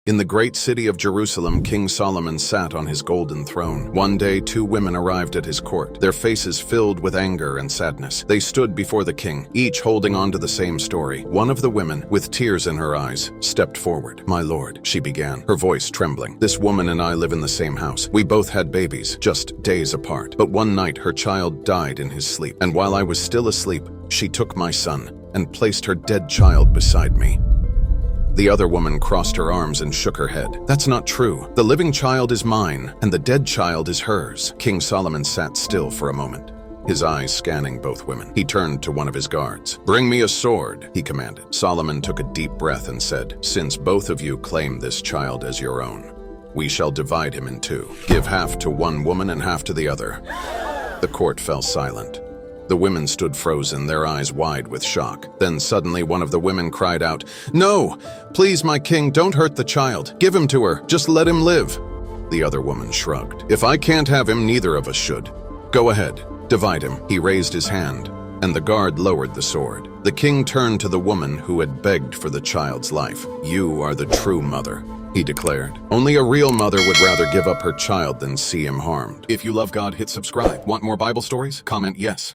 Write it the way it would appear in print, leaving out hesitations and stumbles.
In the great city of Jerusalem, King Solomon sat on his golden throne. One day, two women arrived at his court, their faces filled with anger and sadness. They stood before the king, each holding on to the same story. One of the women, with tears in her eyes, stepped forward. "My lord," she began, her voice trembling. "This woman and I live in the same house. We both had babies, just days apart. But one night, her child died in his sleep. And while I was still asleep, she took my son and placed her dead child beside me." The other woman crossed her arms and shook her head. "That's not true. The living child is mine, and the dead child is hers." King Solomon sat still for a moment, his eyes scanning both women. He turned to one of his guards. "Bring me a sword," he commanded. Solomon took a deep breath and said, "Since both of you claim this child as your own, we shall divide him in two. Give half to one woman and half to the other." The court fell silent. The women stood frozen, their eyes wide with shock. Then suddenly one of the women cried out, "No! Please, my king, don't hurt the child. Give him to her. Just let him live." The other woman shrugged. "If I can't have him, neither of us should. Go ahead, divide him." He raised his hand, and the guard lowered the sword. The king turned to the woman who had begged for the child's life. "You are the true mother," he declared. "Only a real mother would rather give up her child than see him harmed." If you love God, hit subscribe. Want more Bible stories? Comment yes.